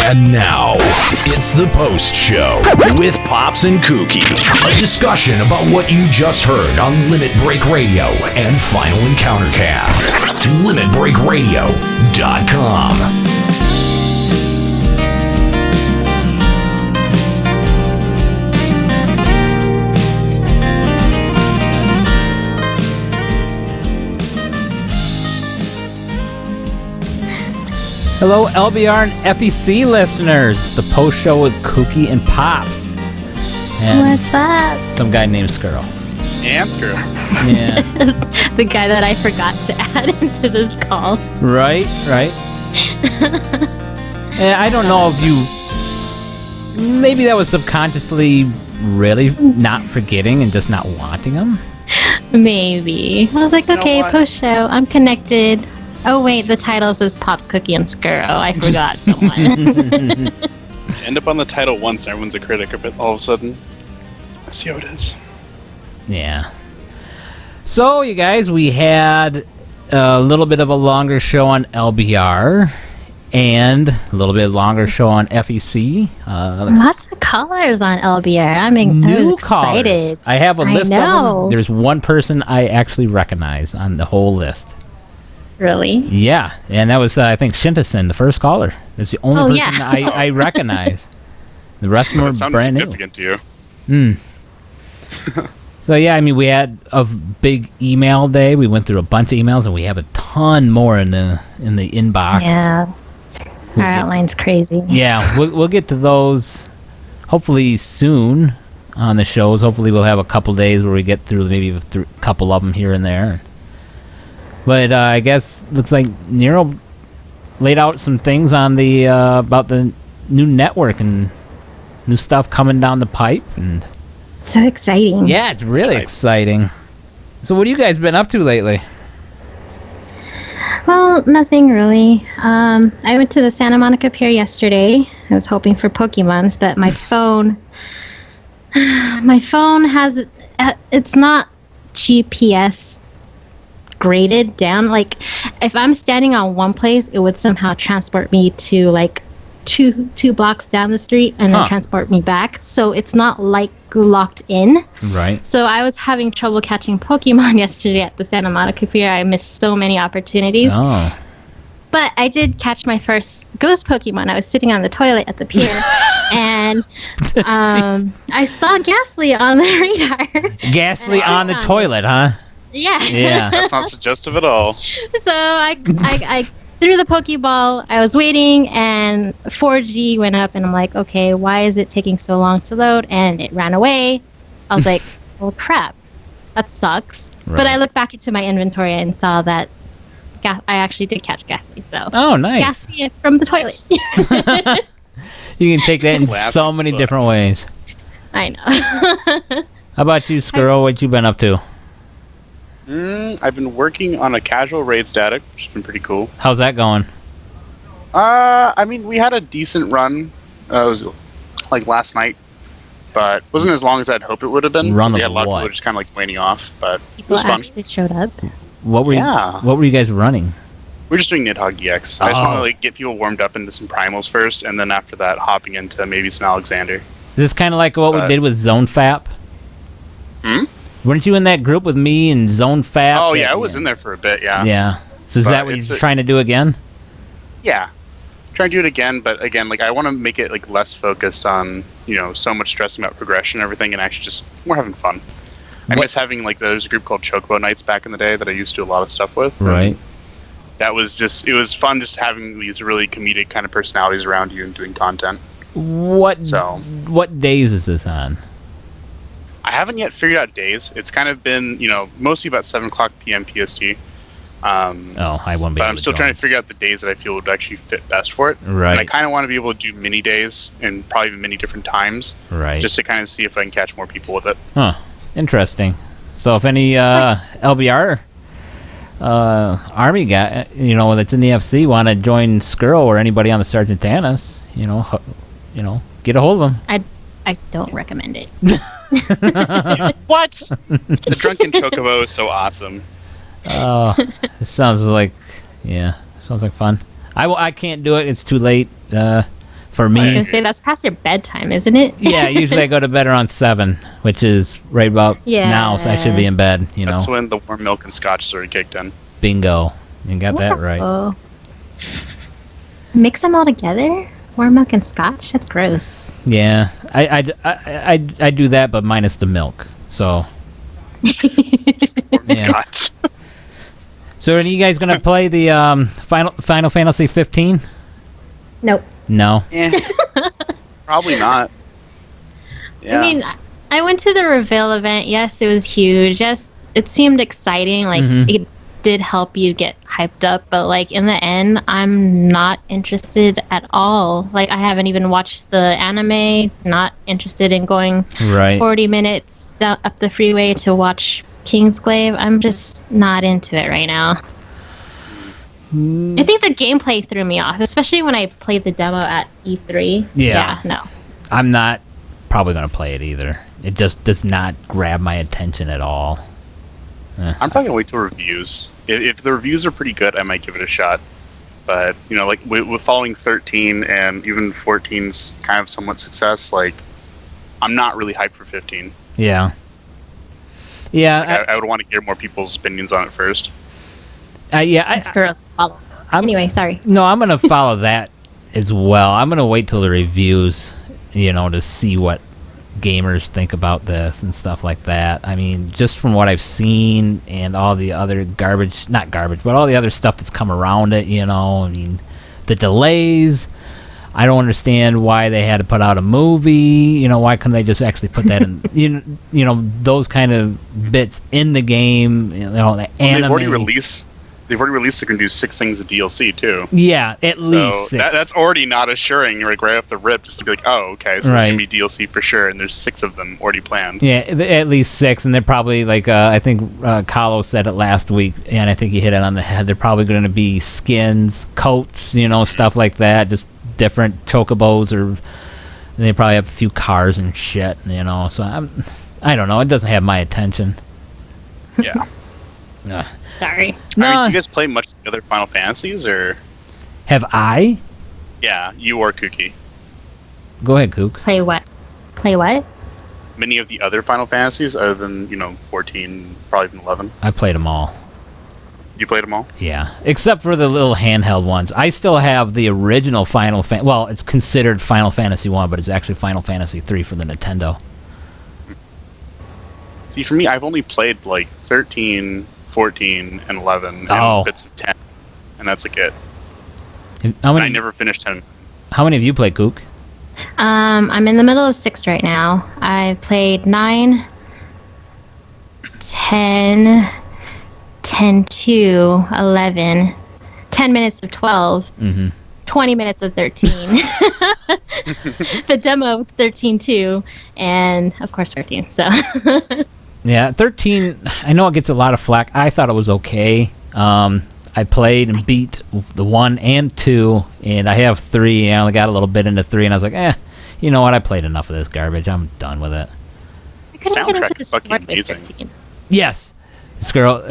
And now, it's the Post Show with Pops and Kooky. A discussion about what you just heard on Limit Break Radio and Final Encounter Cast. LimitBreakRadio.com. Hello, LBR and FEC listeners. The Post Show with Kooky and Pops. And what's up? Some guy named Skirl. And Skirl. Yeah. The guy that I forgot to add into this call. Right. And I don't know if you... Maybe that was subconsciously really not forgetting and just not wanting him. Maybe. I was like, okay, Post Show, I'm connected. Oh, wait, the title says Pops, Kooky, and Skirl. I forgot someone. End up on the title once and everyone's a critic of it all of a sudden. Let's see how it is. Yeah. So, you guys, we had a little bit of a longer show on LBR and a little bit longer show on FEC. Lots of callers on LBR. I was excited. I have a list of them. There's one person I actually recognize on the whole list. Really? Yeah, and that was, I think, Shintasen, the first caller. That's the only person I recognize. The rest of them are brand new. Significant to you. So, yeah, I mean, we had a big email day. We went through a bunch of emails, and we have a ton more in the inbox. Yeah. Our outline's crazy. Yeah, we'll get to those hopefully soon on the shows. Hopefully we'll have a couple days where we get through maybe a couple of them here and there. But I guess looks like Nero laid out some things on the about the new network and new stuff coming down the pipe, and so exciting. Yeah, it's really exciting. So, what have you guys been up to lately? Well, nothing really. I went to the Santa Monica Pier yesterday. I was hoping for Pokemons, but my phone has it's not GPS graded down. Like, if I'm standing on one place, it would somehow transport me to like two blocks down the street and then transport me back. So it's not like locked in. Right. So I was having trouble catching Pokemon yesterday at the Santa Monica Pier. I missed so many opportunities. Oh. But I did catch my first ghost Pokemon. I was sitting on the toilet at the pier, and I saw Ghastly on the radar. Ghastly on the toilet, huh? Yeah. That's not suggestive at all. So I threw the Pokeball. I was waiting, and 4G went up, and I'm like, okay, why is it taking so long to load? And it ran away. I was like, well, crap. That sucks. Right. But I looked back into my inventory and saw that I actually did catch Ghastly. So nice. Ghastly from the toilet. You can take that in so many different ways. I know. How about you, Skirl? What you been up to? I've been working on a casual raid static, which has been pretty cool. How's that going? I mean, we had a decent run. It was like last night, but wasn't as long as I'd hoped it would have been. Run we of had a lot of what? people just kind of like waning off, but People it was fun. actually showed up. What were you guys running? We're just doing Nidhogg EX. I just want to like get people warmed up into some primals first, and then after that, hopping into maybe some Alexander. Is this kind of like what we did with Zone Fap? Weren't you in that group with me and Zone Fap? Oh yeah, I was in there for a bit. Yeah. Yeah. So is that what you're trying to do again? Yeah. Try to do it again, but again, like I want to make it like less focused on so much stressing about progression and everything, and actually just more having fun. I miss having like there's a group called Chocobo Nights back in the day that I used to do a lot of stuff with. Right. That was it was fun just having these really comedic kind of personalities around you and doing content. What days is this on? I haven't yet figured out days. It's kind of been mostly about 7:00 p.m. PST. I won't be. But I'm still trying to figure out the days that I feel would actually fit best for it. Right. And I kind of want to be able to do mini days and probably many different times. Right. Just to kind of see if I can catch more people with it. Huh. Interesting. So if any LBR Army guy, that's in the FC want to join Skirl or anybody on the Sergeant Tanis, get a hold of them. I don't recommend it. What? The Drunken Chocobo is so awesome. Oh, it sounds like fun. I can't do it. It's too late. For I was me, gonna say that's past your bedtime, isn't it? yeah, usually I go to bed around 7, which is right about Yeah. now, so I should be in bed, That's when the warm milk and scotch sort of kicked in. Bingo. You got that right. Oh. Mix them all together? Warm milk and scotch? That's gross. Yeah, I do that, but minus the milk. So, Warm Yeah. scotch. so are you guys gonna play the Final Fantasy 15? Nope. No. Probably not. Yeah. I mean, I went to the reveal event. Yes, it was huge. Yes, it seemed exciting. Like, it did help you get hyped up. But, like, in the end, I'm not interested at all. Like, I haven't even watched the anime. Not interested in going Right. 40 minutes down, up the freeway to watch Kingsglaive. I'm just not into it right now. I think the gameplay threw me off, especially when I played the demo at E3. Yeah. No. I'm not probably gonna play it either. It just does not grab my attention at all. I'm probably gonna wait till reviews. If the reviews are pretty good, I might give it a shot. But you know, like with following 13 and even 14's kind of somewhat success, like I'm not really hyped for 15. Yeah. Yeah. Like, I would want to hear more people's opinions on it first. This girl's follow. Anyway, sorry. No, I'm gonna follow that as well. I'm gonna wait till the reviews, to see what gamers think about this and stuff like that. I mean, just from what I've seen and all the other not garbage, but all the other stuff that's come around it, I mean, the delays. I don't understand why they had to put out a movie. Why couldn't they just actually put that in, those kind of bits in the game, the anime. They've already released they're going to do 6 things of DLC too. Yeah, at least 6. That's already not assuring. You're like right off the rip just to be like, oh, okay, so there's going to be DLC for sure, and there's 6 of them already planned. Yeah, at least 6, and they're probably like I think Kahlo said it last week, and I think he hit it on the head. They're probably going to be skins, coats, stuff like that, just different chocobos, or they probably have a few cars and shit, So I don't know. It doesn't have my attention. Yeah. Sorry. No. I mean, do you guys play much of the other Final Fantasies, or? Have I? Yeah, you or Kooky. Go ahead, Kook. Play what? Play what? Many of the other Final Fantasies, other than 14, probably even 11. I played them all. You played them all? Yeah, except for the little handheld ones. I still have the original well, it's considered Final Fantasy 1, but it's actually Final Fantasy 3 for the Nintendo. See, for me, I've only played like 13, 14, and 11, and bits of 10, and that's like it. I never finished 10. How many of you play, Kook? I'm in the middle of 6 right now. I played 9, 10, 2, 11, 10 minutes of 12, 20 minutes of 13, the demo of 13 too, and of course 14. So. Yeah, 13, I know it gets a lot of flack. I thought it was okay. I played and beat the 1 and 2, and I have 3. I only got a little bit into 3, and I was like, you know what? I played enough of this garbage. I'm done with it. I couldn't get into the Soundtrack is fucking story with amazing. 13. Yes. This girl...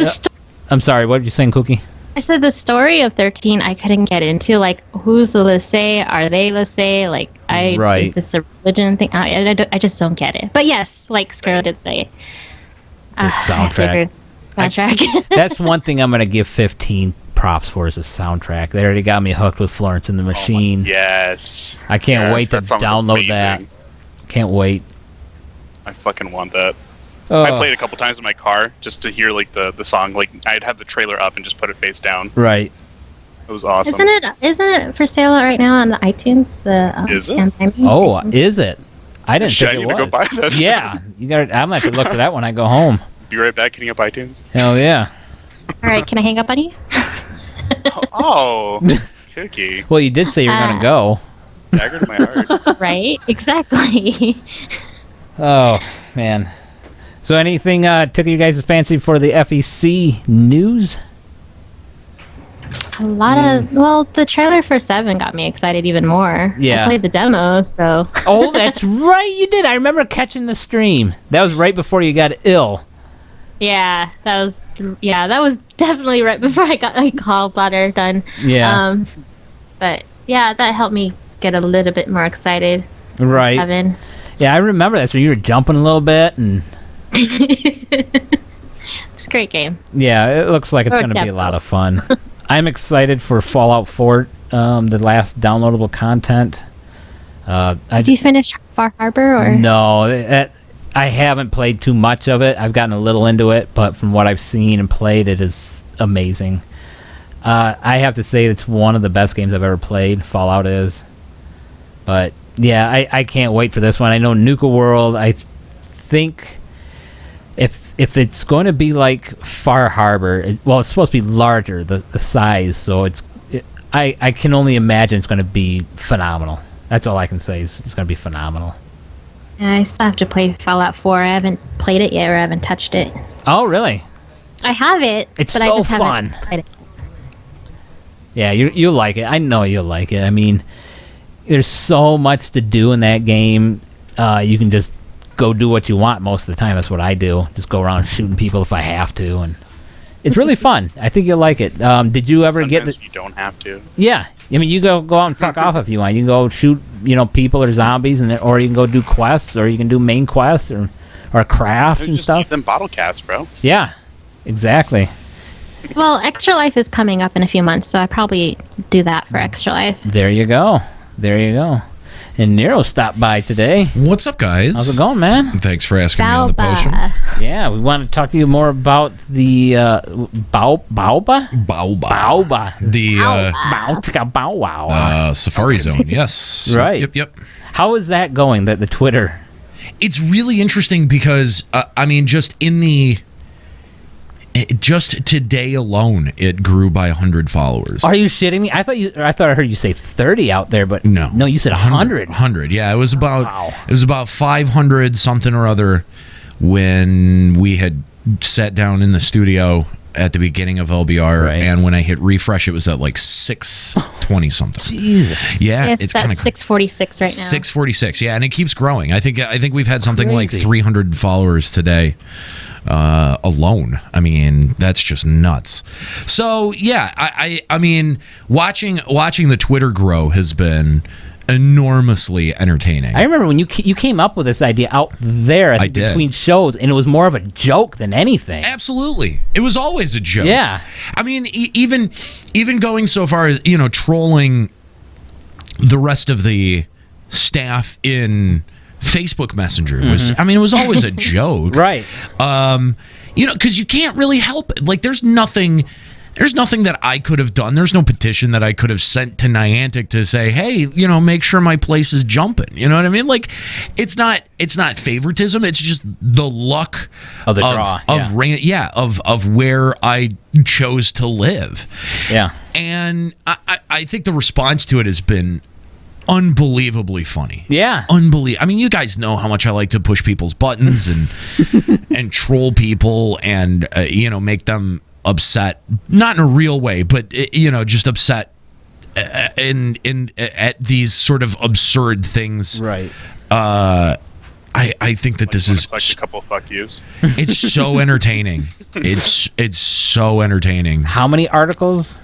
I'm sorry, what did you say, Kooky? I said the story of 13 I couldn't get into. Like, who's the Lissae? Are they Lissae? Like, Right. Is this a religion thing? I just don't get it. But yes, like Skirl did say. The soundtrack. Soundtrack. That's one thing I'm going to give 15 props for is the soundtrack. They already got me hooked with Florence and the Machine. Yes. I can't wait to download that. Can't wait. I fucking want that. I played a couple times in my car just to hear like the song. Like I'd have the trailer up and just put it face down. Right. It was awesome. Isn't it for sale right now on the iTunes? Is it? Is it? I didn't think it was. Go buy that? Yeah, you got. I'm gonna have to look for that when I go home. Be right back. Hitting up iTunes. Hell yeah. All right, can I hang up on you? Oh, Kooky. Well, you did say you were gonna go. Dagger to my heart. Right, exactly. Oh man. So anything took you guys' fancy for the FEC news? A lot of the trailer for 7 got me excited even more. Yeah. I played the demo, so. Oh, that's right, you did. I remember catching the stream. That was right before you got ill. Yeah, that was definitely right before I got my gallbladder done. Yeah. But yeah, that helped me get a little bit more excited. Right. 7. Yeah, I remember that. So you were jumping a little bit, and It's a great game. yeah, it looks like it's Or going to be a demo. lot of fun. I'm excited for Fallout 4, the last downloadable content. Did you finish Far Harbor or? No, I haven't played too much of it. I've gotten a little into it, but from what I've seen and played, it is amazing. I have to say it's one of the best games I've ever played. Fallout is. But yeah, I can't wait for this one. I know Nuka World, I think if it's going to be like Far Harbor, it's supposed to be larger, the size, so I can only imagine it's going to be phenomenal. That's all I can say is it's going to be phenomenal. I still have to play Fallout 4. I haven't played it yet, or I haven't touched it. Oh, really? I have it, It's but I so just fun. haven't played it. Yeah, you'll like it. I know you'll like it. I mean, there's so much to do in that game. You can just go do what you want most of the time. That's what I do. Just go around shooting people if I have to, and it's really fun. I think you'll like it. Did you ever get Sometimes you don't have to. Yeah, I mean, you go out and fuck off if you want. You can go shoot, people or zombies, or you can go do quests, or you can do main quests, or craft and Just stuff. leave them bottle caps, bro. Yeah, exactly. Well, Extra Life is coming up in a few months, so I probably do that for Extra Life. There you go. And Nero stopped by today. What's up, guys? How's it going, man? Thanks for asking me on the post show. Balba. Yeah, we want to talk to you more about the Baoba? Baoba. The Bow wow. Safari Zone, yes. Right. Yep. How is that going, the Twitter? It's really interesting because, just today alone, it grew by 100 followers. Are you shitting me? I thought I heard you say 30 out there, but No. No, you said 100. 100, yeah. It was about Wow. It was about 500 something or other when we had sat down in the studio at the beginning of LBR, Right. and when I hit refresh, it was at like 620 something. Jesus. Yeah, It's kind at of 646 right now. 646, yeah, and it keeps growing. I think we've had something like Crazy. 300 followers today alone. I mean, that's just nuts. So yeah, I mean, watching the Twitter grow has been enormously entertaining. I remember when you came up with this idea out there I did. between shows, and it was more of a joke than anything. Absolutely, it was always a joke. Yeah. I mean, even going so far as trolling the rest of the staff in Facebook Messenger was. I mean, it was always a joke, Right. Because you can't really help it. Like, there's nothing that I could have done. There's no petition that I could have sent to Niantic to say, hey, make sure my place is jumping. You know what I mean? Like, it's not favoritism. It's just the luck Of the draw, of where I chose to live. Yeah. And I think the response to it has been unbelievably funny. Yeah. I mean, you guys know how much I like to push people's buttons and troll people and make them upset, not in a real way, but just upset at these sort of absurd things. Right. I think that this is Collect a couple of fuck yous. it's so entertaining. It's so entertaining. How many articles?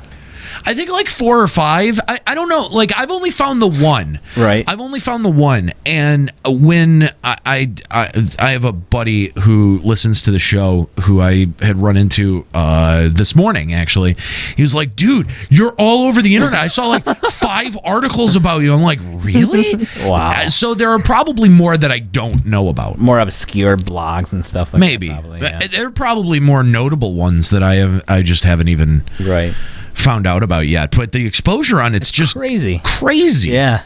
I think like 4 or 5. I don't know. Like, I've only found the one. Right. I've only found the one. And when I have a buddy who listens to the show who I had run into this morning, actually. He was like, dude, you're all over the internet. I saw like 5 articles about you. I'm like, really? Wow. So there are probably more that I don't know about. More obscure blogs and stuff like Maybe. that. Probably, yeah. There are probably more notable ones that I just haven't even Right. found out about yet, but the exposure on it's just Crazy. Yeah.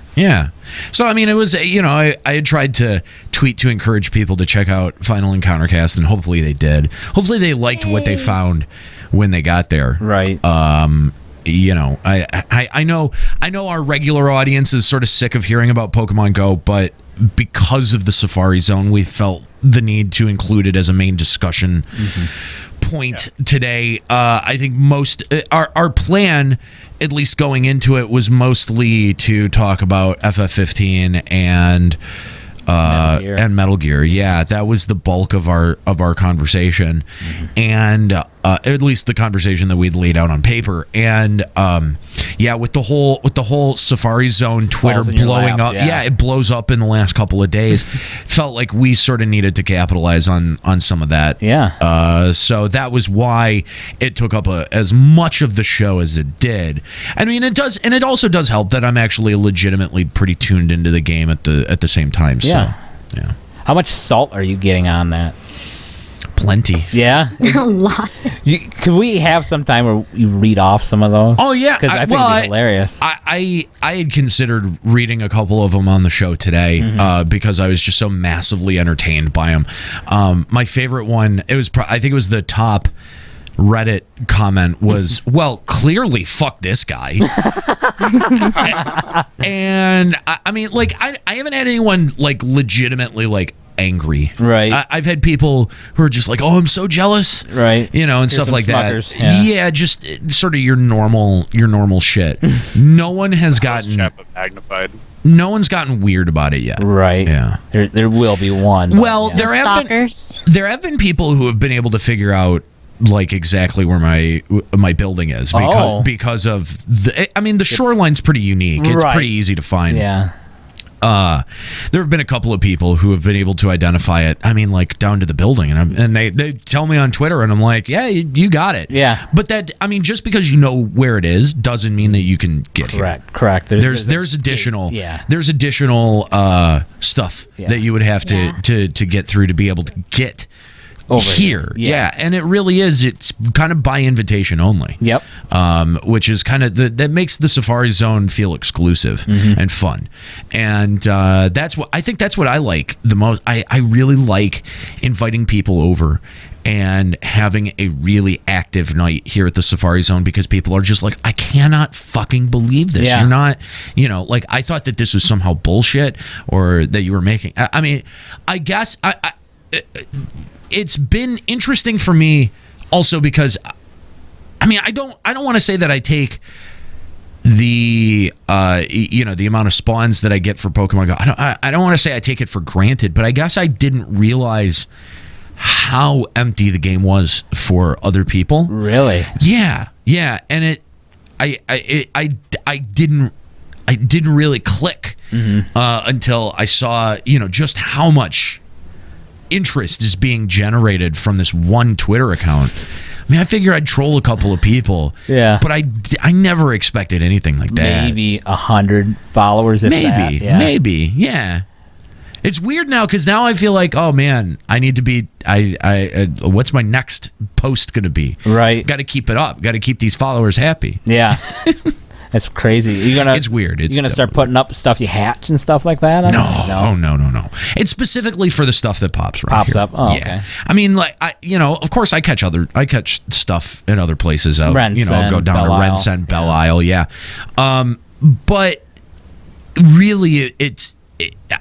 So I mean, it was I had tried to tweet to encourage people to check out Final Encountercast, and hopefully they did. Hopefully they liked what they found when they got there. Right. I know our regular audience is sort of sick of hearing about Pokemon Go, but because of the Safari Zone, we felt the need to include it as a main discussion point today. I think our plan, at least going into it, was mostly to talk about FF15 and Metal Gear. Yeah, that was the bulk of our conversation, and at least the conversation that we'd laid out on paper. And with the whole Safari Zone Twitter Falls in your blowing lap, up. yeah. It blows up in the last couple of days. Felt like we sort of needed to capitalize on some of that. Yeah. So that was why it took up as much of the show as it did. I mean, it does, and it also does help that I'm actually legitimately pretty tuned into the game at the same time. Yeah. So, yeah. How much salt are you getting on that? Plenty. Yeah. A lot. Could we have some time where you read off some of those? Oh yeah, because I think it'd be hilarious. I had considered reading a couple of them on the show today because I was just so massively entertained by them. My favorite one, I think it was the top Reddit comment was, well, clearly fuck this guy. And I mean, like, I haven't had anyone like legitimately like angry. Right. I've had people who are just like, oh, I'm so jealous. Right. You know, and Here's stuff some like smuckers, that. yeah. Just sort of your normal shit. No one has gotten magnified. no one's gotten weird about it yet. Right. Yeah. There will be one. Well, yeah. there have been people who have been able to figure out like exactly where my building is because of the shoreline's pretty unique. It's pretty easy to find. Yeah. There have been a couple of people who have been able to identify it. I mean, like down to the building, and they tell me on Twitter, and I'm like, yeah, you got it. Yeah. But just because you know where it is doesn't mean that you can get here. Correct. There's additional stuff that you would have to get through to be able to get over here. Yeah, and it really is. It's kind of by invitation only. Yep. Which is kind of that makes the Safari Zone feel exclusive and fun, and that's what I like the most. I really like inviting people over and having a really active night here at the Safari Zone because people are just like, I cannot fucking believe this. Yeah. You're not, like I thought that this was somehow bullshit or that you were making. I mean, I guess it's been interesting for me also because I don't want to say that I take the the amount of spawns that I get for Pokemon Go. I don't want to say I take it for granted, but I guess I didn't realize how empty the game was for other people. Really? Yeah, and I didn't really click until I saw just how much interest is being generated from this one Twitter account. I mean, I figure I'd troll a couple of people. Yeah. But I never expected anything like that. Maybe 100 followers. Maybe. Yeah. It's weird now because now I feel like, oh man, I need to be. What's my next post gonna be? Right. Got to keep it up. Got to keep these followers happy. Yeah. That's crazy. It's weird. You're gonna start putting up stuff you hatch and stuff like that? No. It's specifically for the stuff that pops here. Up. Oh, yeah. Okay. I mean, like of course, I catch stuff in other places. I'll go down to Rensent, Belle Isle. Yeah. But really,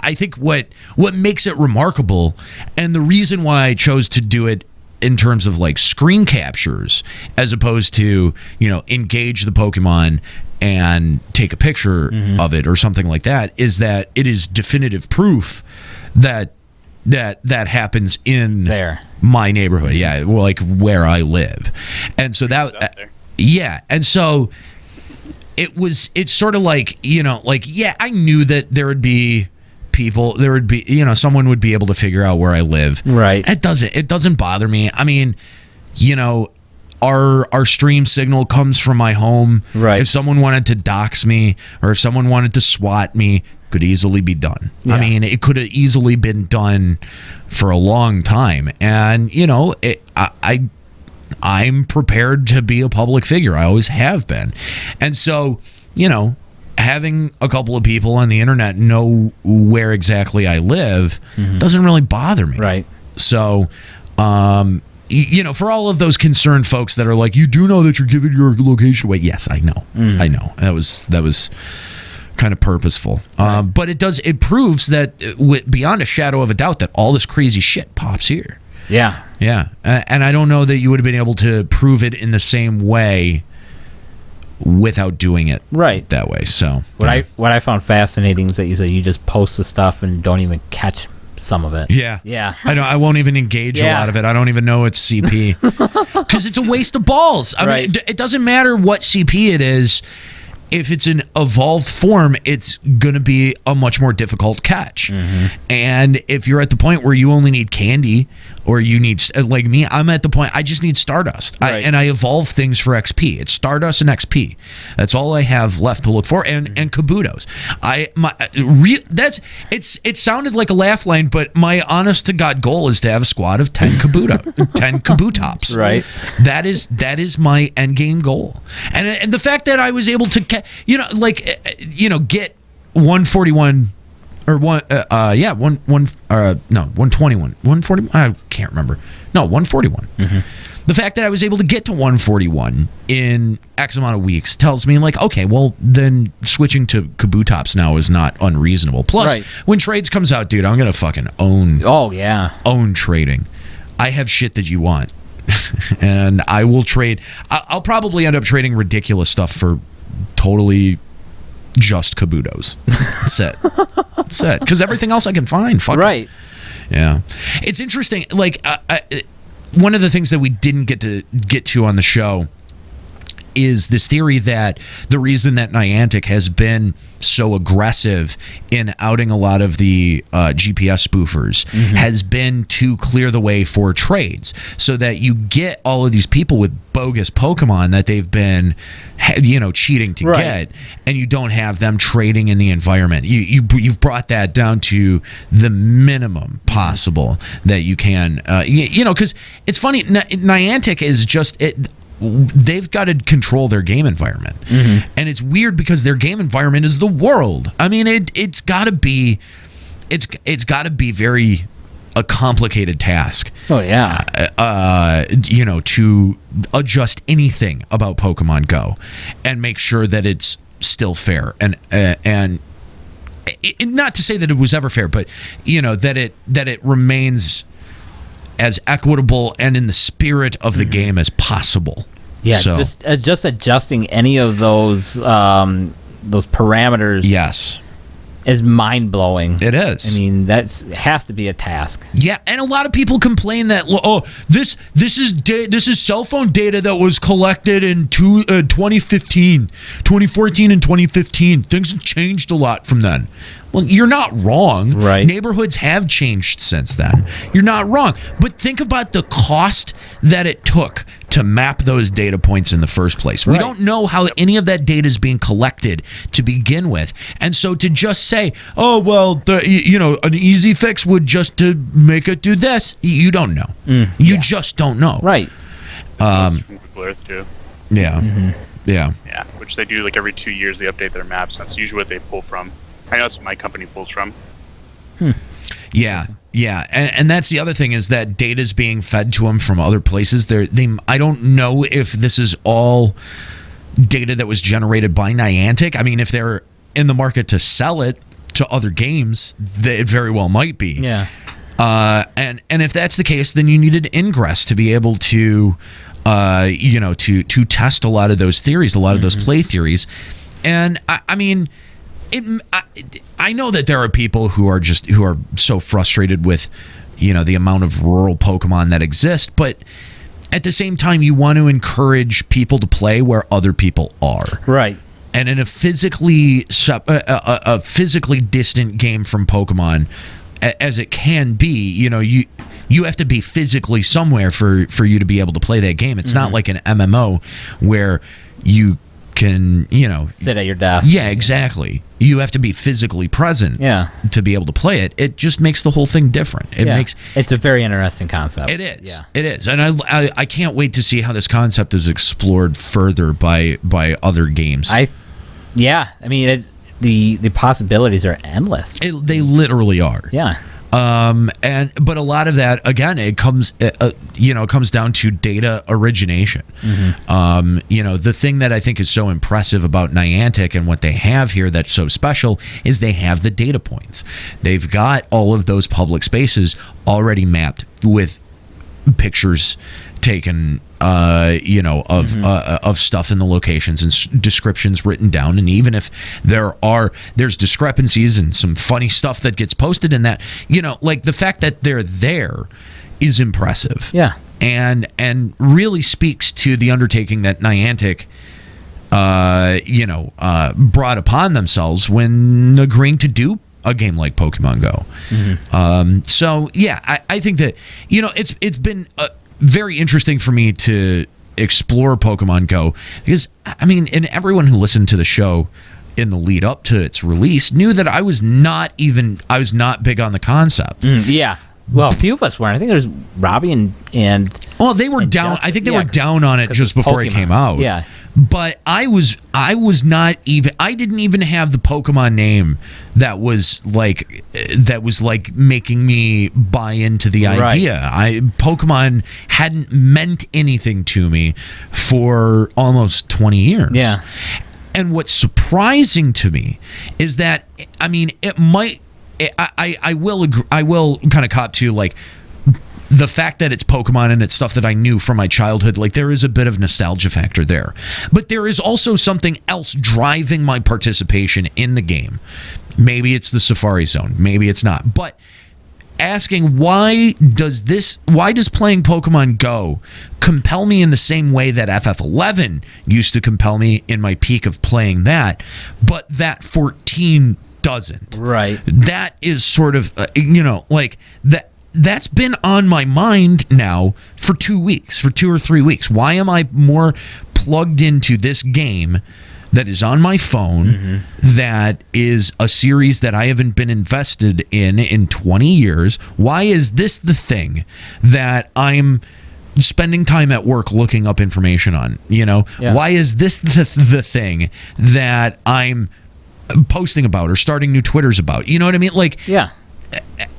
I think what makes it remarkable, and the reason why I chose to do it in terms of like screen captures as opposed to engage the Pokemon and take a picture of it or something like that, is that it is definitive proof that happens in my neighborhood. Yeah, like where I live. And so and so it's sort of like, I knew that there would be people, someone would be able to figure out where I live. Right. It doesn't bother me. I mean, our stream signal comes from my home. Right. If someone wanted to dox me or if someone wanted to swat me, could easily be done. Yeah. I mean, it could have easily been done for a long time. And, I'm prepared to be a public figure. I always have been. And so, having a couple of people on the internet know where exactly I live doesn't really bother me. Right. So, for all of those concerned folks that are like, you do know that you're giving your location away. Yes, I know. I know. That was kind of purposeful. Right. But it proves that beyond a shadow of a doubt that all this crazy shit pops here. Yeah. Yeah. And I don't know that you would have been able to prove it in the same way without doing it that way. So what I found fascinating is that you said you just post the stuff and don't even catch some of it. Yeah. I won't even engage a lot of it. I don't even know it's CP because it's a waste of balls. I mean, it doesn't matter what CP it is. if it's an evolved form, it's going to be a much more difficult catch. And if you're at the point where you only need candy, or you need, like me, I'm at the point I just need Stardust. Right. And I evolve things for XP. It's Stardust and XP. That's all I have left to look for, and Kabutos. It sounded like a laugh line, but my honest to God goal is to have a squad of 10 Kabutops. Right. That is my end game goal. And the fact that I was able to get 141 or 121, 140. I can't remember. No, 141. The fact that I was able to get to 141 in X amount of weeks tells me, like, okay, well, then switching to Kabutops now is not unreasonable. Plus, when trades comes out, dude, I'm gonna fucking own. Oh yeah, own trading. I have shit that you want, and I will trade. I'll probably end up trading ridiculous stuff for totally just Kabutos. Set. Because everything else I can find. Fuck right. Yeah, it's interesting. Like one of the things that we didn't get to on the show is this theory that the reason that Niantic has been so aggressive in outing a lot of the GPS spoofers has been to clear the way for trades, so that you get all of these people with bogus Pokemon that they've been cheating to get, and you don't have them trading in the environment. You've brought that down to the minimum possible that you can, because it's funny, Niantic is just they've got to control their game environment, and it's weird because their game environment is the world. I mean, it's got to be very a complicated task. Oh yeah. To adjust anything about Pokemon Go and make sure that it's still fair, and not to say that it was ever fair, but that it remains as equitable and in the spirit of the game as possible. Yeah, so, just adjusting any of those parameters. Yes, is mind blowing. It is. I mean, has to be a task. Yeah, and a lot of people complain that this is cell phone data that was collected in 2014 and 2015. Things have changed a lot from then. Well, you're not wrong. Right. Neighborhoods have changed since then. You're not wrong. But think about the cost that it took to map those data points in the first place. We don't know how any of that data is being collected to begin with. And so to just say, oh, well, an easy fix would just to make it do this, you don't know. You just don't know. Right. From Google Earth, too. Yeah. Yeah. Yeah, which they do like every 2 years. They update their maps. That's usually what they pull from. I know that's what my company pulls from. Yeah, and that's the other thing, is that data's being fed to them from other places. I don't know if this is all data that was generated by Niantic. I mean, if they're in the market to sell it to other games, it very well might be. Yeah. And if that's the case, then you needed Ingress to be able to, to test a lot of those theories, a lot of those play theories, and I mean. I know that there are people who are so frustrated with, the amount of rural Pokemon that exist, but at the same time, you want to encourage people to play where other people are. Right. And in a physically distant game from Pokemon, as it can be, you have to be physically somewhere for you to be able to play that game. It's not like an MMO where you can sit at your desk. Yeah, exactly. You have to be physically present to be able to play it. It just makes the whole thing different. It's a very interesting concept. It is. Yeah. It is. And I can't wait to see how this concept is explored further by other games. I mean, the possibilities are endless. They literally are. Yeah. But a lot of that, again, it comes down to data origination. The thing that I think is so impressive about Niantic and what they have here that's so special is they have the data points. They've got all of those public spaces already mapped with pictures taken, of stuff in the locations and descriptions written down. And even if there's discrepancies and some funny stuff that gets posted in that, like the fact that they're there is impressive. Yeah. And really speaks to the undertaking that Niantic brought upon themselves when agreeing to do a game like Pokemon Go. So yeah, I think that it's been very interesting for me to explore Pokemon Go, because I mean, and everyone who listened to the show in the lead up to its release knew that I was not big on the concept. Yeah. Well, a few of us weren't. I think there's Robbie and well, they were down. Justin. I think they were down on it just before it came out. Yeah. But I was not even. I didn't even have the Pokemon name that was like making me buy into the idea. Pokemon hadn't meant anything to me for almost 20 years. Yeah. And what's surprising to me is that, I mean, it might. I will agree, I will kind of cop to like the fact that it's Pokemon and it's stuff that I knew from my childhood. Like, there is a bit of nostalgia factor there, but there is also something else driving my participation in the game. Maybe it's the Safari Zone, maybe it's not, but asking why does playing Pokemon Go compel me in the same way that FF11 used to compel me in my peak of playing that, but that 14 doesn't. Right. That is sort of like that's been on my mind now for 2 weeks, for 2 or 3 weeks. Why am I more plugged into this game that is on my phone, that is a series that I haven't been invested in 20 years? Why is this the thing that I'm spending time at work looking up information on? Why is this the thing that I'm posting about or starting new Twitters about? You know what I mean? Like, yeah.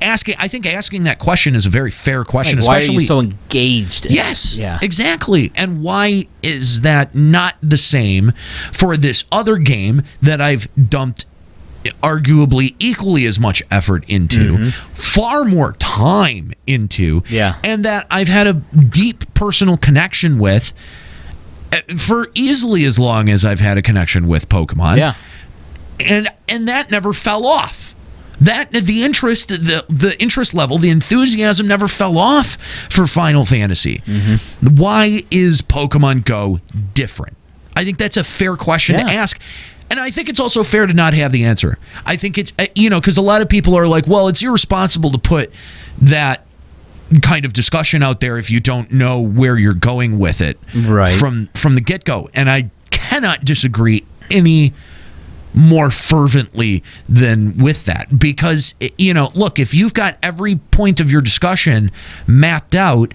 I think asking that question is a very fair question. Like, why especially, are you so engaged? Yes, yeah, exactly. And why is that not the same for this other game that I've dumped arguably equally as much effort into, far more time into, and that I've had a deep personal connection with for easily as long as I've had a connection with Pokemon. Yeah. And that never fell off. That the interest level, the enthusiasm never fell off for Final Fantasy. Why is Pokemon Go different? I think that's a fair question to ask. And I think it's also fair to not have the answer. I think it's, because a lot of people are like, well, it's irresponsible to put that kind of discussion out there if you don't know where you're going with it from the get-go. And I cannot disagree any more fervently than with that, because look, if you've got every point of your discussion mapped out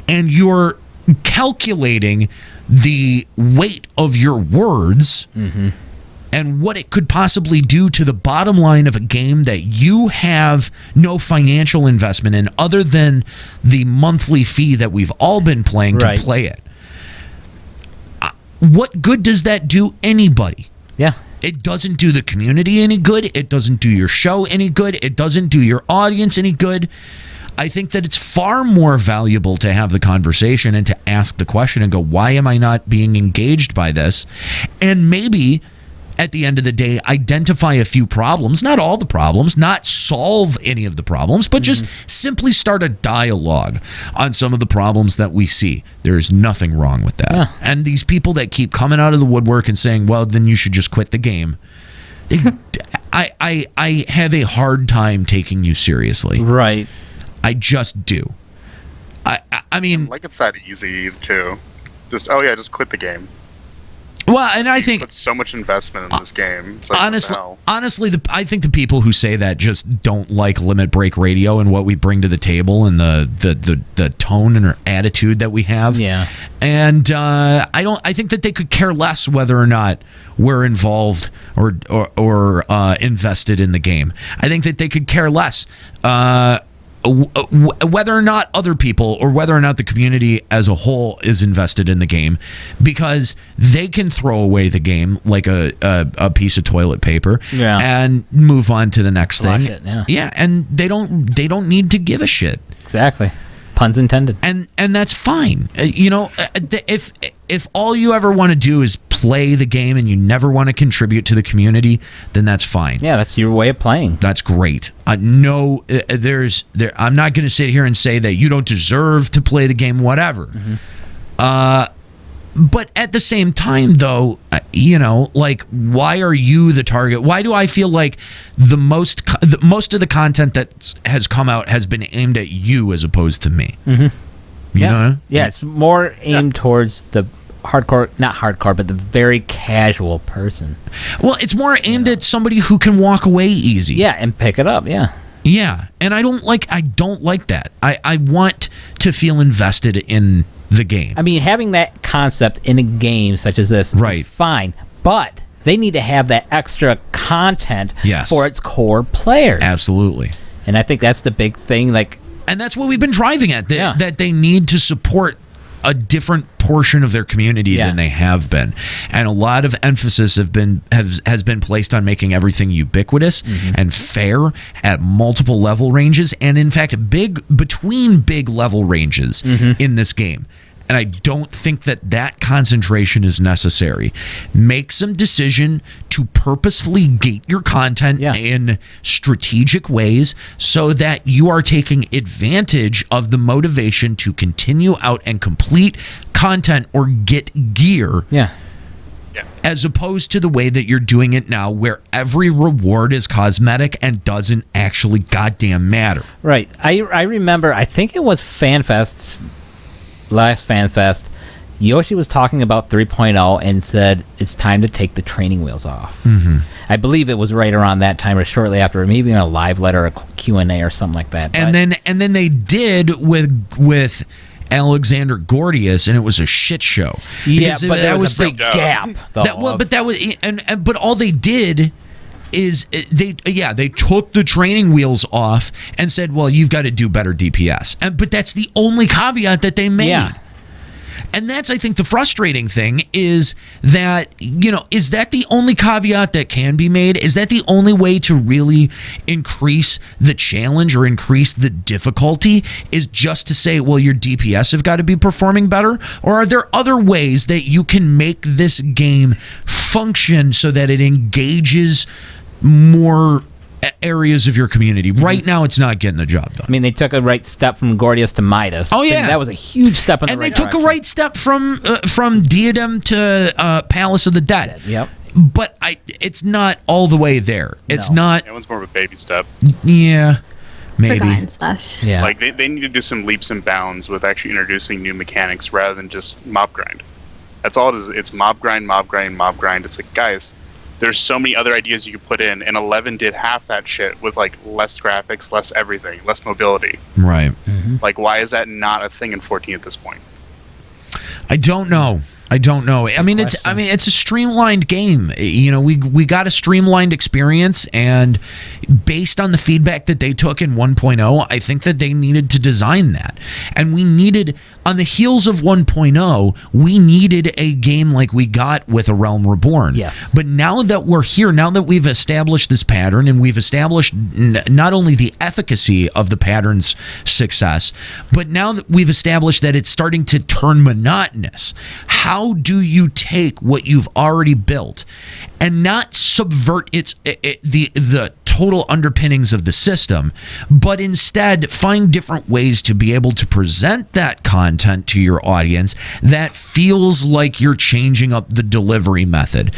and you're calculating the weight of your words and what it could possibly do to the bottom line of a game that you have no financial investment in other than the monthly fee that we've all been playing to play it, what good does that do anybody? Yeah. It doesn't do the community any good. It doesn't do your show any good. It doesn't do your audience any good. I think that it's far more valuable to have the conversation and to ask the question and go, why am I not being engaged by this? And maybe at the end of the day, identify a few problems, not all the problems, not solve any of the problems, but just simply start a dialogue on some of the problems that we see. There is nothing wrong with that. Yeah. And these people that keep coming out of the woodwork and saying, well, then you should just quit the game. I have a hard time taking you seriously. Right. I just do. I mean, like, it's that easy too. Just just quit the game. Well, and I think put so much investment in this game. It's like, honestly, I think the people who say that just don't like Limit Break Radio and what we bring to the table and the tone and attitude that we have. Yeah. And I think that they could care less whether or not we're involved or invested in the game. I think that they could care less whether or not other people or whether or not the community as a whole is invested in the game, because they can throw away the game like a piece of toilet paper and move on to the next thing. And they don't need to give a shit. Exactly. Puns intended. And that's fine. If all you ever want to do is play the game and you never want to contribute to the community, then that's fine. Yeah, that's your way of playing. That's great. I'm not going to sit here and say that you don't deserve to play the game, whatever. But at the same time, though, like, why are you the target? Why do I feel like most of the content that has come out has been aimed at you as opposed to me? Mm-hmm. You know? Yeah, it's more aimed towards the not hardcore, but the very casual person. Well, it's more aimed at somebody who can walk away easy. Yeah, and pick it up, yeah. Yeah, and I don't like that. I want to feel invested in the game. I mean, having that concept in a game such as this is fine, but they need to have that extra content for its core players. Absolutely. And I think that's the big thing, and that's what we've been driving at, that they need to support a different portion of their community than they have been, and a lot of emphasis has been placed on making everything ubiquitous and fair at multiple level ranges, and in fact between big level ranges in this game. And I don't think that concentration is necessary. Make some decision to purposefully gate your content in strategic ways so that you are taking advantage of the motivation to continue out and complete content or get gear. Yeah. As opposed to the way that you're doing it now, where every reward is cosmetic and doesn't actually goddamn matter. Right. I remember, I think it was last FanFest, Yoshi was talking about 3.0 and said it's time to take the training wheels off. I believe it was right around that time or shortly after, maybe in a live letter or Q&A or something like that. And then they did with Alexander Gordius, and it was a shit show. Yeah, but there was a big gap. But all they did is they took the training wheels off and said, well, you've got to do better DPS. But that's the only caveat that they made. Yeah. And that's, I think, the frustrating thing is that, is that the only caveat that can be made? Is that the only way to really increase the challenge or increase the difficulty, is just to say, well, your DPS have got to be performing better? Or are there other ways that you can make this game function so that it engages more areas of your community? Right now, it's not getting the job done. I mean, they took a right step from Gordius to Midas. Oh, yeah. That was a huge step in the right direction. And they took a right step from Diadem to Palace of the Dead. Yep. But it's not all the way there. It's not. That one's more of a baby step. Yeah. Maybe. Forgotten stuff. Yeah. Like, they need to do some leaps and bounds with actually introducing new mechanics rather than just mob grind. That's all it is. It's mob grind, mob grind, mob grind. It's like, guys, there's so many other ideas you could put in, and 11 did half that shit with like less graphics, less everything, less mobility. Right. Like, why is that not a thing in 14 at this point? I don't know. I mean, it's a streamlined game. We got a streamlined experience, and based on the feedback that they took in 1.0, I think that they needed to design that. And we needed, on the heels of 1.0, we needed a game like we got with A Realm Reborn. Yes. But now that we're here, now that we've established this pattern, and we've established not only the efficacy of the pattern's success, but now that we've established that it's starting to turn monotonous, how do you take what you've already built and not subvert the total underpinnings of the system, but instead find different ways to be able to present that content to your audience that feels like you're changing up the delivery method?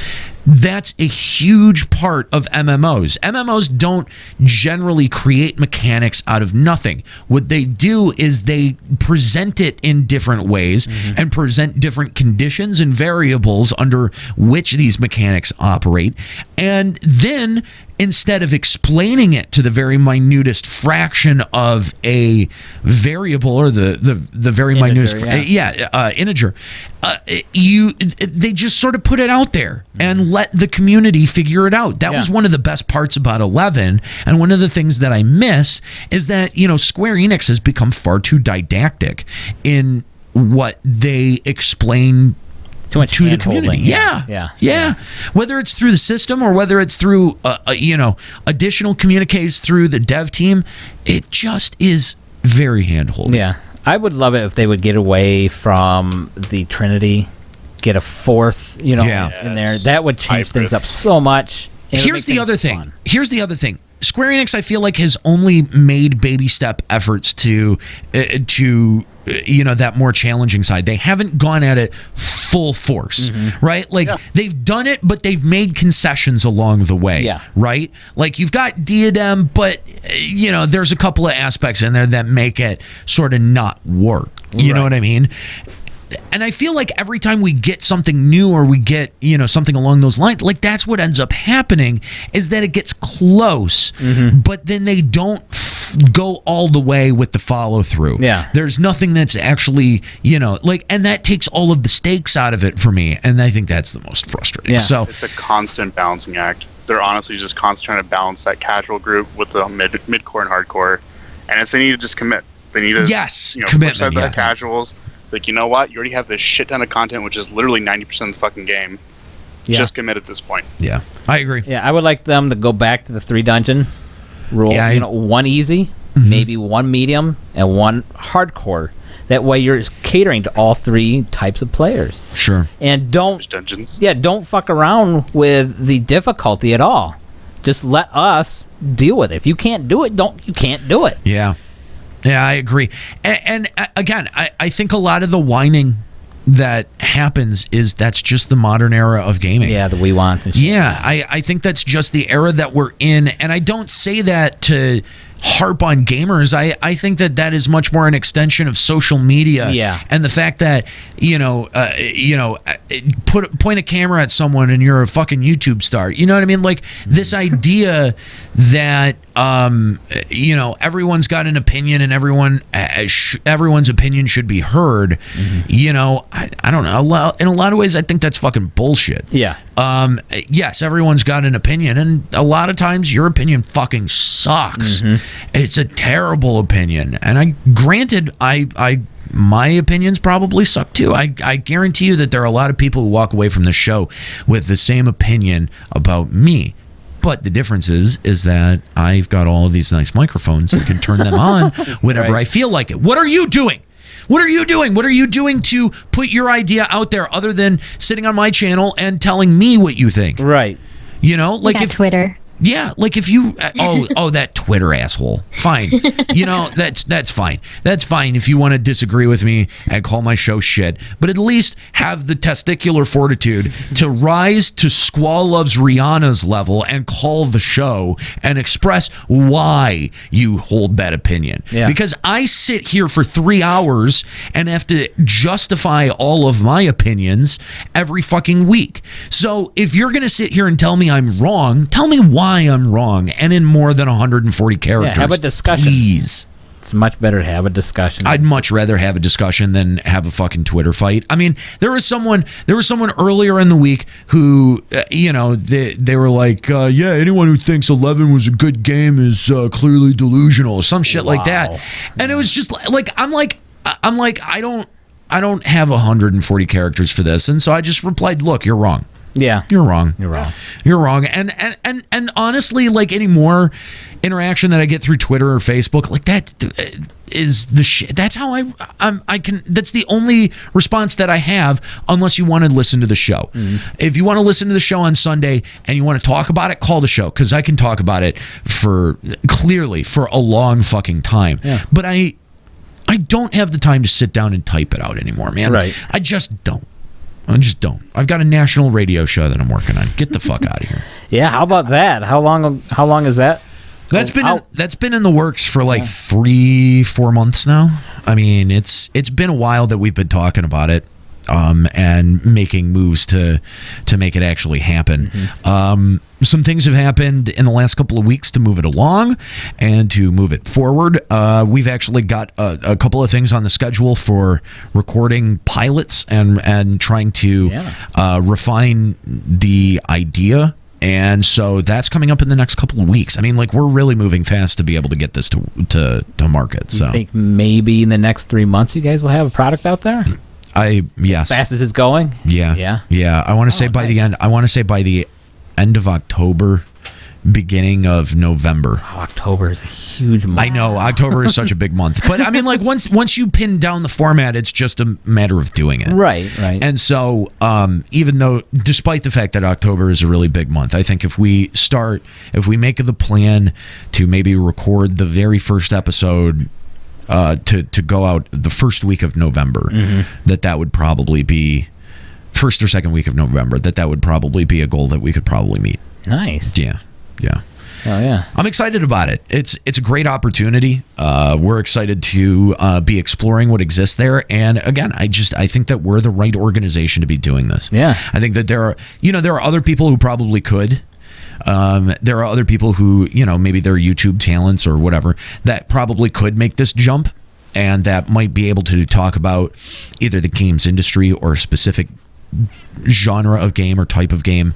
That's a huge part of MMOs. MMOs don't generally create mechanics out of nothing. What they do is they present it in different ways and present different conditions and variables under which these mechanics operate. And then, instead of explaining it to the very minutest fraction of a variable, or the very minutest integer, they just sort of put it out there and let the community figure it out. That was one of the best parts about 11, and one of the things that I miss is that Square Enix has become far too didactic in what they explain to the community. Yeah. Whether it's through the system or whether it's through additional communiques through the dev team, it just is very handhold. Yeah. I would love it if they would get away from the Trinity, get a fourth, in there. That would change things up so much. Here's the other thing. Square Enix, I feel like, has only made baby step efforts to that more challenging side. They haven't gone at it full force, right? Like they've done it, but they've made concessions along the way, right? Like you've got Diadem, but there's a couple of aspects in there that make it sort of not work. You know what I mean? And I feel like every time we get something new or we get, something along those lines, like that's what ends up happening is that it gets close, but then they don't go all the way with the follow through. Yeah. There's nothing that's actually, and that takes all of the stakes out of it for me. And I think that's the most frustrating. Yeah. So it's a constant balancing act. They're honestly just constantly trying to balance that casual group with the midcore and hardcore. And if they need to just commit, they need to push the casuals. Like, you know what? You already have this shit ton of content, which is literally 90% of the fucking game. Yeah. Just commit at this point. Yeah, I agree. Yeah, I would like them to go back to the 3 dungeon rule. Yeah, 1 easy, maybe 1 medium, and 1 hardcore. That way you're catering to all 3 types of players. Sure. And don't dungeons. Yeah, don't fuck around with the difficulty at all. Just let us deal with it. If you can't do it, you can't do it. Yeah. Yeah, I agree. And again, I think a lot of the whining that happens is that's just the modern era of gaming. Yeah, the we want and shit. Yeah, I think that's just the era that we're in. And I don't say that to harp on gamers. I think that is much more an extension of social media. Yeah. And the fact that, point a camera at someone and you're a fucking YouTube star. You know what I mean? Like this idea that, everyone's got an opinion and everyone's opinion should be heard. I don't know. In a lot of ways, I think that's fucking bullshit. Yeah. Yes, everyone's got an opinion, and a lot of times your opinion fucking sucks. It's a terrible opinion, and granted, my opinions probably suck too. I guarantee you that there are a lot of people who walk away from the show with the same opinion about me. But the difference is that I've got all of these nice microphones and can turn them on whenever I feel like it. What are you doing? What are you doing? What are you doing to put your idea out there other than sitting on my channel and telling me what you think? Right. Like Twitter. Yeah, like if you that Twitter asshole. Fine. That's fine. That's fine if you want to disagree with me and call my show shit, but at least have the testicular fortitude to rise to Squall Loves Rihanna's level and call the show and express why you hold that opinion. Yeah. Because I sit here for 3 hours and have to justify all of my opinions every fucking week. So if you're going to sit here and tell me I'm wrong, tell me why I'm wrong, and in more than 140 characters. Yeah, have a discussion. Please. It's much better to have a discussion. I'd much rather have a discussion than have a fucking Twitter fight. I mean, there was someone earlier in the week who, they were like, anyone who thinks 11 was a good game is clearly delusional, or some shit like that. And it was just like, I'm like, I don't have 140 characters for this, and so I just replied, look, you're wrong. Yeah, you're wrong. You're wrong. And honestly, like any more interaction that I get through Twitter or Facebook, like that is the shit. That's how I can. That's the only response that I have, unless you want to listen to the show. If you want to listen to the show on Sunday and you want to talk about it, call the show, because I can talk about it for a long fucking time. Yeah. But I don't have the time to sit down and type it out anymore, man. Right. I just don't. I've got a national radio show that I'm working on. Get the fuck out of here. Yeah, how about that? How long is that? That's been in the works for like 3-4 months now. I mean, it's been a while that we've been talking about it, and making moves to make it actually happen. Some things have happened in the last couple of weeks to move it along and to move it forward. We've actually got a couple of things on the schedule for recording pilots and trying to refine the idea. And so that's coming up in the next couple of weeks. I mean, like, we're really moving fast to be able to get this to market. So you think maybe in the next 3 months you guys will have a product out there? Yes. As fast as it's going? Yeah. I want to say by the end. I want to say by the end of October beginning of November. Oh, October is a huge month. I know October is such a big month, but I mean, like once you pin down the format, it's just a matter of doing it. Right. And so, even though, despite the fact that October is a really big month, I think if we make the plan to maybe record the very first episode to go out the first week of November, that would probably be first or second week of November. That would probably be a goal that we could probably meet. Nice. Yeah. Oh yeah. I'm excited about it. It's a great opportunity. We're excited to be exploring what exists there. And again, I think that we're the right organization to be doing this. Yeah. I think that there are other people who probably could. There are other people who, maybe they're YouTube talents or whatever, that probably could make this jump and that might be able to talk about either the games industry or a specific genre of game or type of game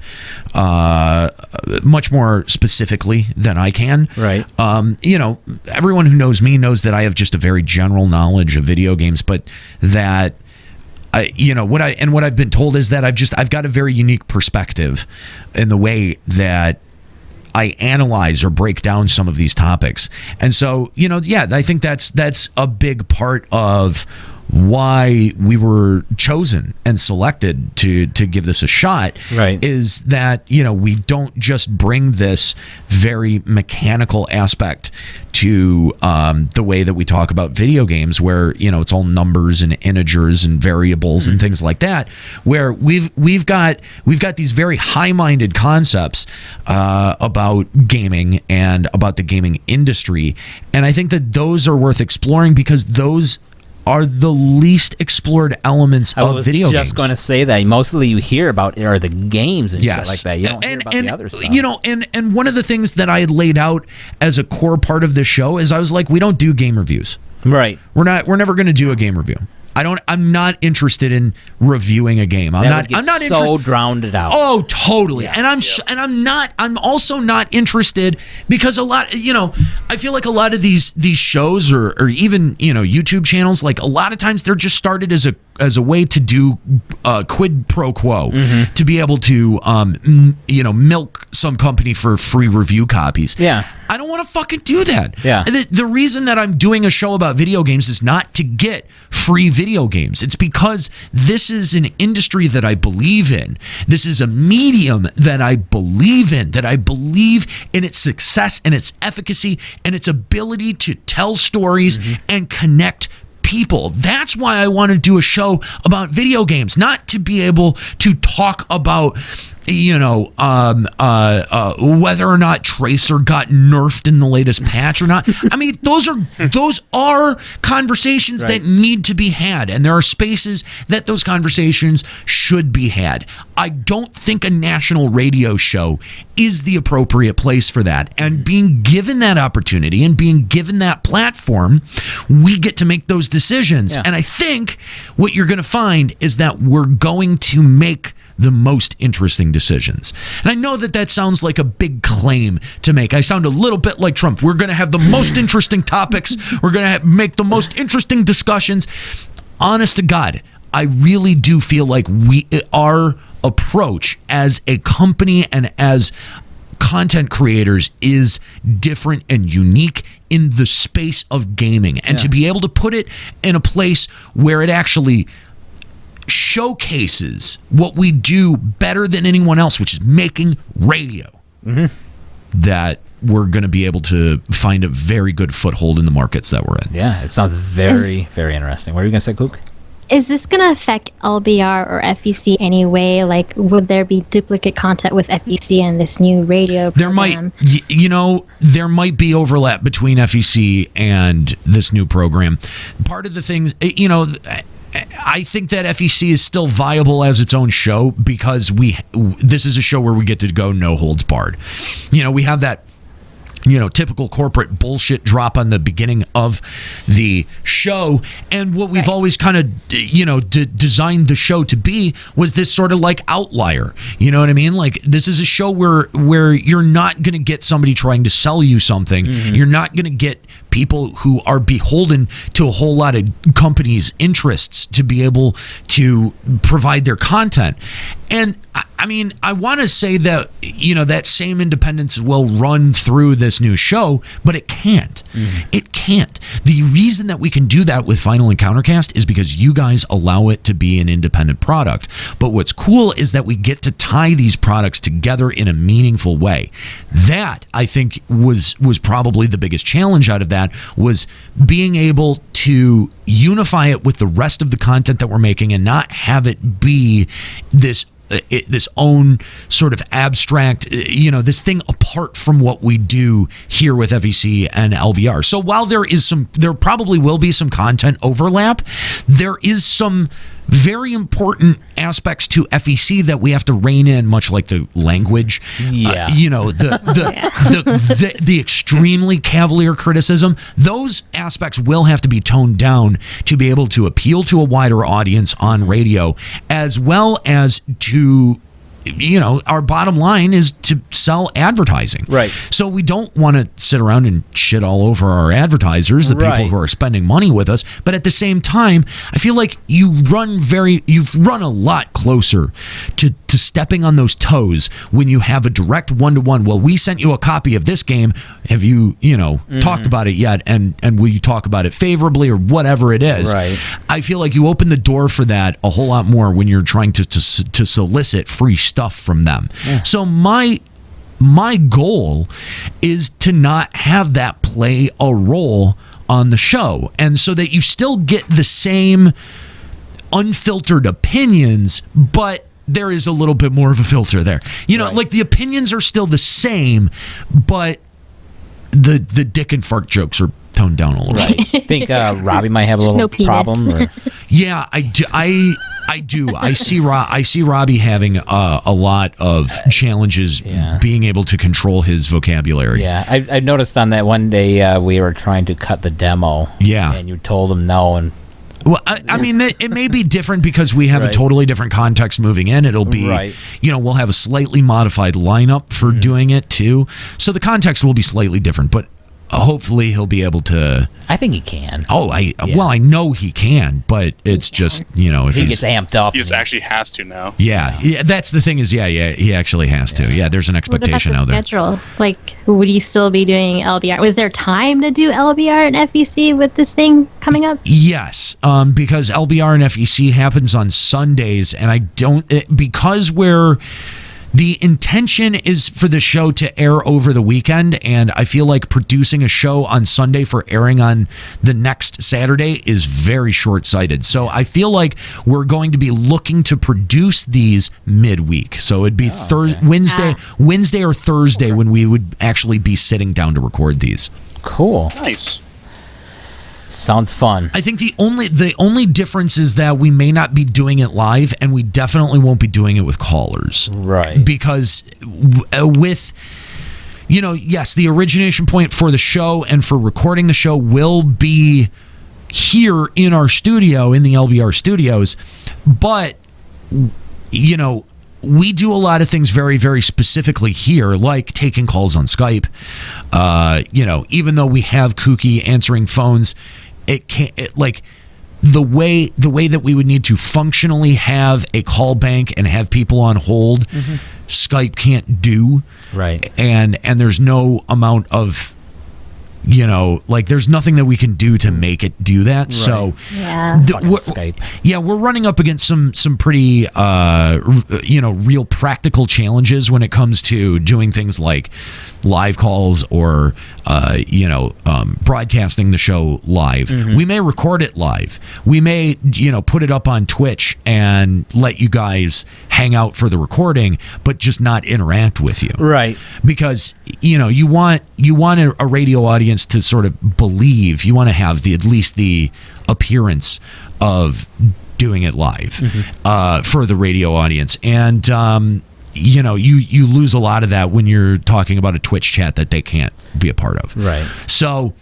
much more specifically than I can. Right. Everyone who knows me knows that I have just a very general knowledge of video games, but that what I've been told is that I've got a very unique perspective in the way that I analyze or break down some of these topics. And so, I think that's a big part of why we were chosen and selected to give this a shot. Right. Is that we don't just bring this very mechanical aspect to the way that we talk about video games, where it's all numbers and integers and variables and things like that, where we've got these very high-minded concepts about gaming and about the gaming industry, and I think that those are worth exploring because those are the least explored elements of video games. I was just going to say that. Mostly you hear about are the games and shit like that. You don't hear about the other stuff. And one of the things that I had laid out as a core part of this show is I was like, we don't do game reviews. Right. We're never going to do a game review. I'm not interested in reviewing a game. I'm not so drowned out. Oh, totally. Yeah, I'm also not interested because a lot, I feel like a lot of these shows or even, YouTube channels, like a lot of times they're just started as a way to do quid pro quo, to be able to milk some company for free review copies. Yeah. I don't want to fucking do that. Yeah. The reason that I'm doing a show about video games is not to get free video games. It's because this is an industry that I believe in. This is a medium that I believe in, that I believe in its success and its efficacy and its ability to tell stories and connect people. That's why I want to do a show about video games, not to be able to talk about whether or not Tracer got nerfed in the latest patch or not. I mean, those are conversations that need to be had, and there are spaces that those conversations should be had. I don't think a national radio show is the appropriate place for that. And being given that opportunity and being given that platform, we get to make those decisions. Yeah. And I think what you're going to find is that we're going to make the most interesting decisions. And I know that sounds like a big claim to make. I sound a little bit like Trump. We're going to have the most interesting topics. We're going to make the most interesting discussions. Honest to God, I really do feel like our approach as a company and as content creators is different and unique in the space of gaming. And to be able to put it in a place where it actually showcases what we do better than anyone else, which is making radio, that we're going to be able to find a very good foothold in the markets that we're in. Yeah, it sounds very, very interesting. What are you going to say, Kook? Is this going to affect LBR or FEC anyway? Like, would there be duplicate content with FEC and this new radio program? There might be overlap between FEC and this new program. Part of the things, I think that FEC is still viable as its own show because this is a show where we get to go no holds barred. We have that typical corporate bullshit drop on the beginning of the show, and what we've always kind of designed the show to be was this sort of like outlier. You know what I mean? Like, this is a show where you're not going to get somebody trying to sell you something. You're not going to get people who are beholden to a whole lot of companies' interests to be able to provide their content. And I mean, I want to say that, that same independence will run through this new show, but it can't. It can't. The reason that we can do that with Final Encountercast is because you guys allow it to be an independent product. But what's cool is that we get to tie these products together in a meaningful way. That, I think, was probably the biggest challenge out of that, was being able to unify it with the rest of the content that we're making and not have it be this own sort of abstract, this thing apart from what we do here with FEC and LBR. So while there probably will be some content overlap, there is some very important aspects to FEC that we have to rein in, much like the language. Yeah. The extremely cavalier criticism. Those aspects will have to be toned down to be able to appeal to a wider audience on radio, as well as to, our bottom line is to sell advertising. Right. So we don't want to sit around and shit all over our advertisers, the people who are spending money with us. But at the same time, I feel like you've run a lot closer to stepping on those toes when you have a direct one-to-one. Well, we sent you a copy of this game. Have you, talked about it yet? And will you talk about it favorably or whatever it is? Right. I feel like you open the door for that a whole lot more when you're trying to solicit free stuff from them. Yeah. So my goal is to not have that play a role on the show, and so that you still get the same unfiltered opinions, but there is a little bit more of a filter there. Like the opinions are still the same, but the dick and fart jokes are toned down a little bit. I think Robbie might have a little problem. Or... Yeah, I do. I do. I see Robbie having a lot of challenges being able to control his vocabulary. Yeah, I noticed on that one day we were trying to cut the demo. Yeah. And you told him no. And well, I mean, it may be different because we have a totally different context moving in. It'll be, we'll have a slightly modified lineup for doing it too. So the context will be slightly different, but hopefully he'll be able to. I think he can. Oh, well, I know he can, but it's just, if he gets amped up. He just actually has to now. Yeah, that's the thing is, he actually has to. Yeah, there's an expectation out there. Schedule? Like, would you still be doing LBR? Was there time to do LBR and FEC with this thing coming up? Yes, because LBR and FEC happens on Sundays, and because the intention is for the show to air over the weekend, and I feel like producing a show on Sunday for airing on the next Saturday is very short-sighted. So I feel like we're going to be looking to produce these midweek. So it'd be Wednesday or Thursday when we would actually be sitting down to record these. Cool. Nice. Sounds fun. I think the only difference is that we may not be doing it live, and we definitely won't be doing it with callers. Right. Because with, yes, the origination point for the show and for recording the show will be here in our studio, in the LBR studios, but, we do a lot of things very, very specifically here, like taking calls on Skype. Even though we have Kooky answering phones, the way that we would need to functionally have a call bank and have people on hold, Skype can't do. Right. And there's no amount of, there's nothing that we can do to make it do that. Right. So we're running up against some pretty real practical challenges when it comes to doing things like live calls or broadcasting the show live. We may record it live. We may put it up on Twitch and let you guys hang out for the recording, but just not interact with you. Right. Because you want a radio audience to sort of believe. You want to have at least the appearance of doing it live for the radio audience. And you lose a lot of that when you're talking about a Twitch chat that they can't be a part of. Right. So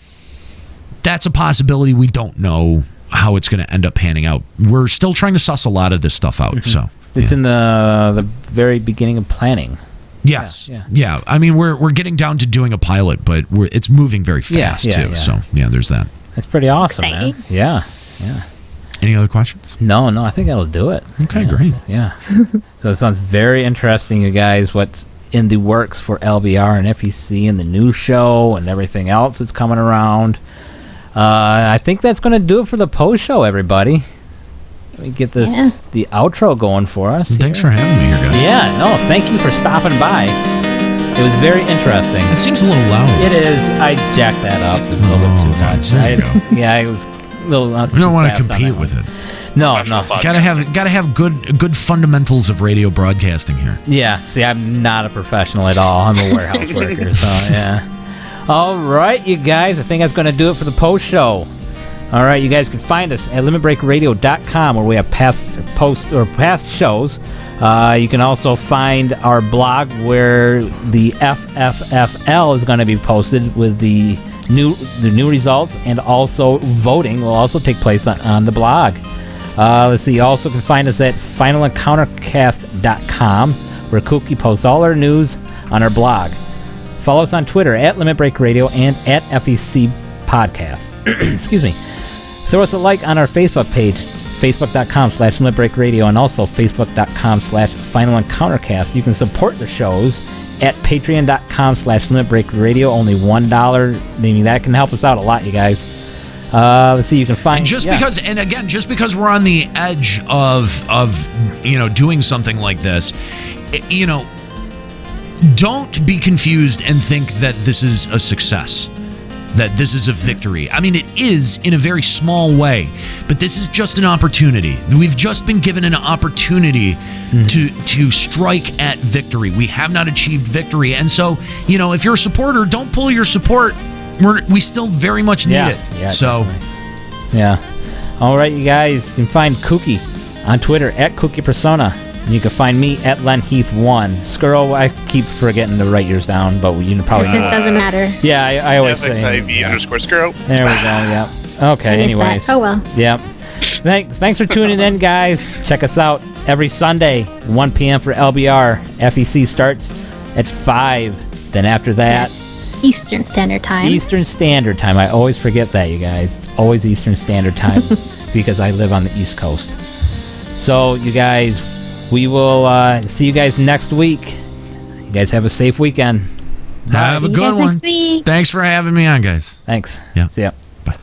that's a possibility. We don't know how it's going to end up panning out. We're still trying to suss a lot of this stuff out. So it's in the very beginning of planning. Yes. Yeah. Yeah. I mean, we're getting down to doing a pilot, but it's moving very fast too. Yeah. So yeah, there's that. That's pretty awesome, man. Exciting. Yeah. Any other questions? No, I think that'll do it. Okay, great. Yeah. So it sounds very interesting, you guys, what's in the works for LBR and FEC and the new show and everything else that's coming around. I think that's going to do it for the post show, everybody. Let me get the outro going for us. Thanks here. for having me here, guys. Yeah, no, thank you for stopping by. It was very interesting. It seems a little loud. It is. I jacked that up a little bit too okay. much. There you go. Yeah, it was a little. We don't want to compete with it. No. Gotta have good fundamentals of radio broadcasting here. Yeah. See, I'm not a professional at all. I'm a warehouse worker. So yeah. All right, you guys. I think that's going to do it for the post show. All right, you guys can find us at limitbreakradio.com where we have past shows. You can also find our blog where the FFFL is going to be posted with the new results, and also voting will also take place on the blog. Let's see. You also can find us at finalencountercast.com where Kooky posts all our news on our blog. Follow us on Twitter at Limit Break Radio and at FEC Podcast. Excuse me. Throw us a like on our Facebook page, facebook.com/limitbreakradio, and also facebook.com/finalencountercast. You can support the shows at patreon.com/limitbreakradio. Only $1. Maybe that can help us out a lot, you guys. Let's see. You can find. And just because we're on the edge of doing something like this, don't be confused and think that this is a success, that this is a victory. I mean, it is in a very small way, but this is just an opportunity. We've just been given an opportunity to strike at victory. We have not achieved victory, and so if you're a supporter, don't pull your support. We still very much need it. Yeah, so definitely. Yeah. All right, you guys. You can find Kooky on Twitter at KookyPersona. And you can find me at LenHeath1. Skrull, I keep forgetting to write yours down, but you probably It just doesn't matter. Yeah, I always say. FXIV_Skrull. There we go. Yeah. Okay. Anyways. Oh well. Yep. Thanks for tuning in, guys. Check us out every Sunday, 1 p.m. for LBR. FEC starts at 5. Then after that, Eastern Standard Time. Eastern Standard Time. I always forget that, you guys. It's always Eastern Standard Time because I live on the East Coast. So, you guys, we will see you guys next week. You guys have a safe weekend. have a good one. Next week. Thanks for having me on, guys. Thanks. Yeah. See ya. Bye.